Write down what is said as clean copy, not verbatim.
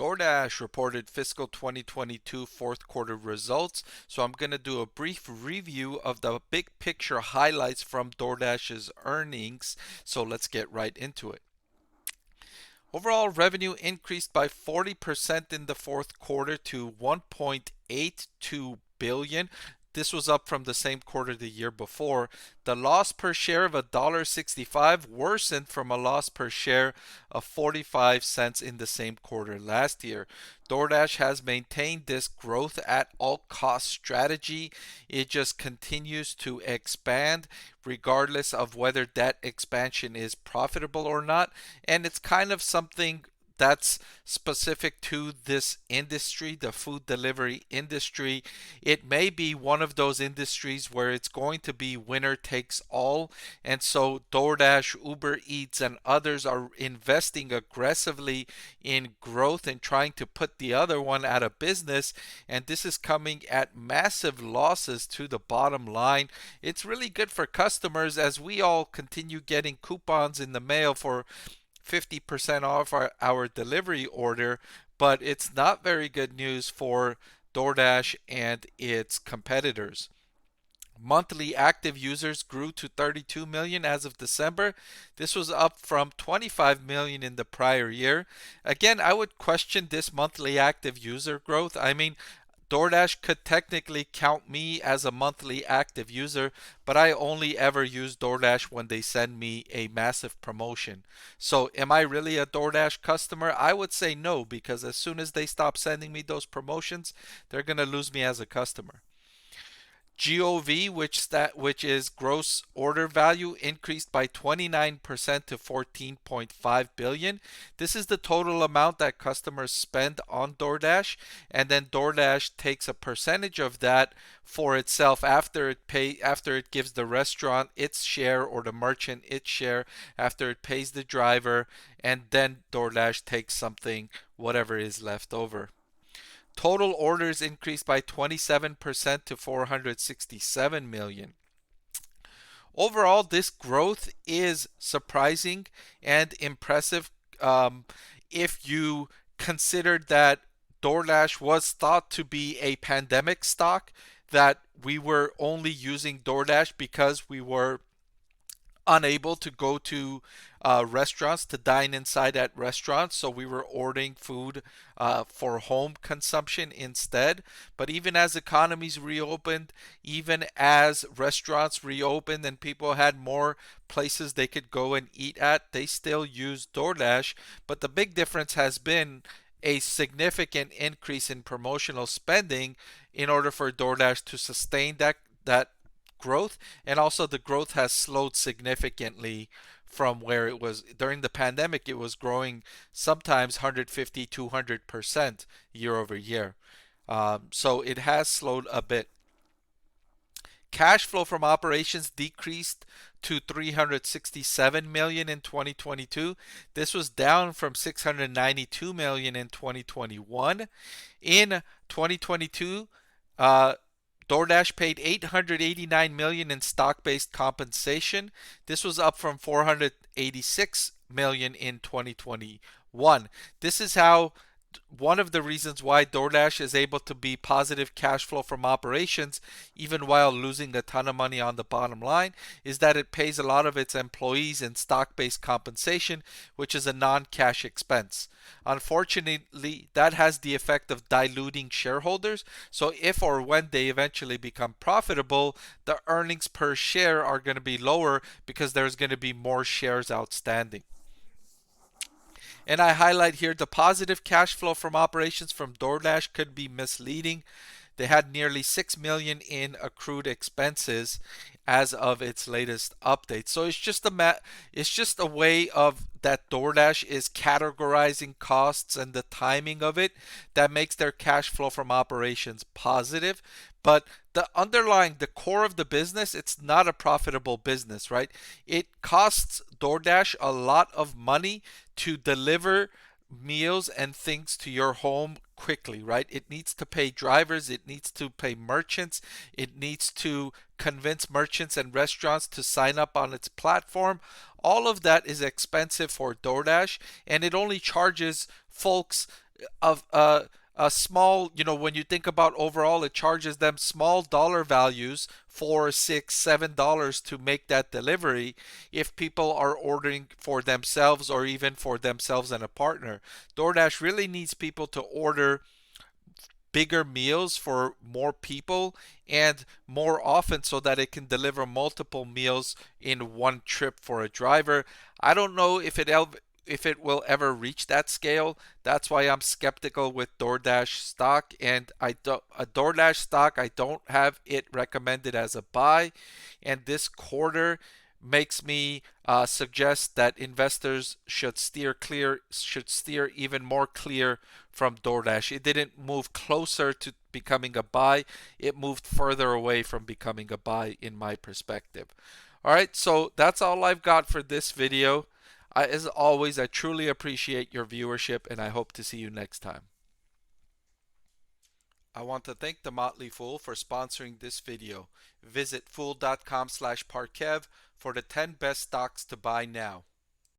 DoorDash reported fiscal 2022 fourth quarter results, so I'm going to do a brief review of the big picture highlights from DoorDash's earnings. So let's get right into it. Overall revenue increased by 40% in the fourth quarter to 1.82 billion. This was up from the same quarter the year before. The loss per share of $1.65 worsened from a loss per share of 45 cents in the same quarter last year. DoorDash has maintained this growth at all cost strategy. It just continues to expand regardless of whether that expansion is profitable or not. And it's kind of something that's specific to this industry, the food delivery industry. It may be one of those industries where it's going to be winner takes all. And so DoorDash, Uber Eats, and others are investing aggressively in growth and trying to put the other one out of business. And this is coming at massive losses to the bottom line. It's really good for customers as we all continue getting coupons in the mail for 50% off our delivery order, but it's not very good news for DoorDash and its competitors. Monthly active users grew to 32 million as of December. This was up from 25 million in the prior year. Again, I would question this monthly active user growth. I mean, DoorDash could technically count me as a monthly active user, but I only ever use DoorDash when they send me a massive promotion. So, am I really a DoorDash customer? I would say no, because as soon as they stop sending me those promotions, they're going to lose me as a customer. GOV, which is gross order value, increased by 29% to 14.5 billion. This is the total amount that customers spend on DoorDash, and then DoorDash takes a percentage of that for itself after it gives the restaurant its share or the merchant its share, after it pays the driver, and then DoorDash takes something, whatever is left over. Total orders increased by 27% to 467 million. Overall, this growth is surprising and impressive if you considered that DoorDash was thought to be a pandemic stock, that we were only using DoorDash because we were unable to go to restaurants to dine inside at restaurants, so we were ordering food for home consumption instead. But even as economies reopened, even as restaurants reopened and people had more places they could go and eat at, they still use DoorDash. But the big difference has been a significant increase in promotional spending in order for DoorDash to sustain that growth, and also the growth has slowed significantly from where it was during the pandemic. It was growing sometimes 150, 200% year over year. So it has slowed a bit. Cash flow from operations decreased to 367 million in 2022. This was down from 692 million in 2021. In 2022, DoorDash paid 889 million in stock-based compensation. This was up from 486 million in 2021. This is how one of the reasons why DoorDash is able to be positive cash flow from operations even while losing a ton of money on the bottom line is that it pays a lot of its employees in stock-based compensation, which is a non-cash expense. Unfortunately, that has the effect of diluting shareholders. So if or when they eventually become profitable, the earnings per share are going to be lower because there's going to be more shares outstanding. And I highlight here the positive cash flow from operations from DoorDash could be misleading. They had nearly 6 million in accrued expenses as of its latest update. So it's just a way of that DoorDash is categorizing costs and the timing of it that makes their cash flow from operations positive. But the core of the business, it's not a profitable business, right? It costs DoorDash a lot of money to deliver meals and things to your home quickly, right? It needs to pay drivers, it needs to pay merchants, it needs to convince merchants and restaurants to sign up on its platform. All of that is expensive for DoorDash, and it only charges folks of a small, when you think about overall, it charges them small dollar values, $4, $6, $7 to make that delivery if people are ordering for themselves or even for themselves and a partner. DoorDash really needs people to order bigger meals for more people and more often so that it can deliver multiple meals in one trip for a driver. I don't know if it will ever reach that scale. That's why I'm skeptical with DoorDash stock, and I don't a DoorDash stock, I don't have it recommended as a buy, and this quarter makes me suggest that investors should steer even more clear from DoorDash. It didn't move closer to becoming a buy, it moved further away from becoming a buy in my perspective. All right, so that's all I've got for this video. As always, I truly appreciate your viewership and I hope to see you next time. I want to thank the Motley Fool for sponsoring this video. Visit fool.com/parkev for the 10 best stocks to buy now.